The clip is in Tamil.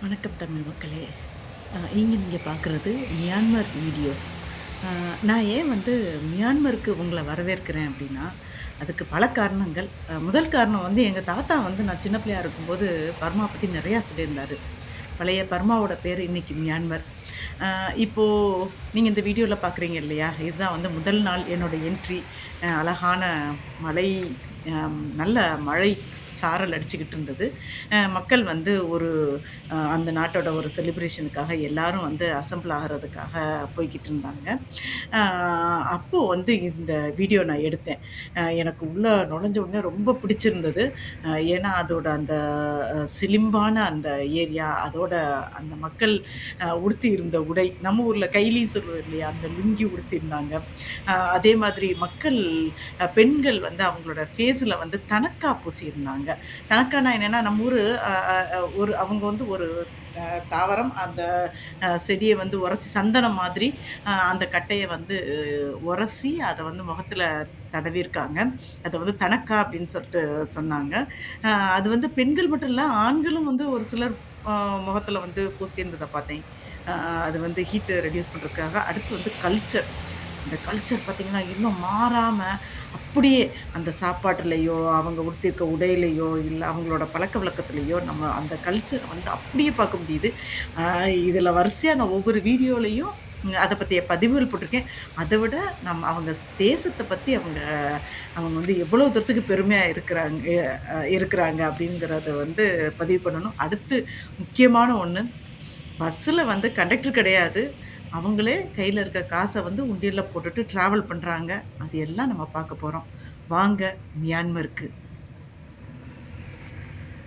வணக்கம் தமிழ் மக்களே. நீங்க பார்க்குறது மியான்மர் வீடியோஸ். நான் ஏன் மியான்மருக்கு உங்கள வரவேற்கிறேன் அப்படின்னா, அதுக்கு பல காரணங்கள். முதல் காரணம் எங்க தாத்தா நான் சின்ன பிள்ளையா இருக்கும்போது பர்மா பத்தி நிறையா சொல்லியிருந்தாரு. பழைய பர்மாவோட பேரு இன்னைக்கு மியான்மர். அ இப்போ நீங்க இந்த வீடியோல பார்க்குறீங்க இல்லையா? இதுதான் முதல் நாள் என்னோட என்ட்ரி. அழகான மலை, நல்ல மழை சாரல் அடிச்சுக்கிட்டு இருந்தது. மக்கள் ஒரு அந்த நாட்டோட ஒரு செலிப்ரேஷனுக்காக எல்லாரும் அசெம்பிள் ஆகுறதுக்காக போய்க்கிட்டு இருந்தாங்க. அ அப்போ இந்த வீடியோ நான் எடுத்தேன். எனக்கு உள்ள நுழைஞ்ச உடனே ரொம்ப பிடிச்சிருந்தது. ஏன்னா அதோட அந்த சிலிம்பான அந்த ஏரியா, அதோட அந்த மக்கள் உடுத்தி இருந்த உடை, நம்ம ஊர்ல கைலின்னு சொல்லுவோம் இல்லையா? அந்த லுங்கி உடுத்தியிருந்தாங்க. அதே மாதிரி மக்கள், பெண்கள் அவங்களோட ஃபேஸ்ல தனக்கா பூசியிருந்தாங்க. தனக்கானா என்னன்னா, நம்ம ஊரு அ அ அ ஒரு அவங்க ஒரு தாவரம். அந்த செடிய உரசி சந்தனம் மாதிரி அந்த கட்டைய உரசி அத முகத்துல தடவியிருக்காங்க. அத தனக்கா அப்படின்னு சொல்லிட்டு சொன்னாங்க. அ அது பெண்கள் மட்டும் இல்ல, ஆண்களும் ஒரு சிலர் அ முகத்துல பூசியிருந்தத பார்த்தேன். அ அது ஹீட்ட ரெட்யூஸ் பண்றதுக்காக. அடுத்து கல்ச்சர். அந்த கல்ச்சர் பார்த்தீங்கன்னா, இன்னும் மாறாம அப்படியே அந்த சாப்பாட்டுலயோ, அவங்க உடுத்தியிருக்க உடையிலயோ, இல்ல அவங்களோட பழக்கவழக்கத்திலயோ நம்ம அந்த கல்ச்சர அப்படியே பார்க்க முடியுது. அ இதுல வரிசையா நான் ஒவ்வொரு வீடியோலயும் அத பத்திய பதிவுகள் போட்டிருக்கேன். அத விட அவங்க தேசத்த பத்தி அவங்க அவங்க எவ்வளோ தூரத்துக்கு பெருமையா இருக்கிறாங்க அப்படிங்கிறத பதிவு பண்ணணும். அடுத்து முக்கியமான ஒண்ணு, பஸ்ஸுல கண்டக்டர் கிடையாது. அவங்களே கையில இருக்க காச உண்டியல்ல போட்டுட்டு டிராவல் பண்றாங்க. அது எல்லாம் நம்ம பார்க்க போறோம். வாங்க மியான்மருக்கு.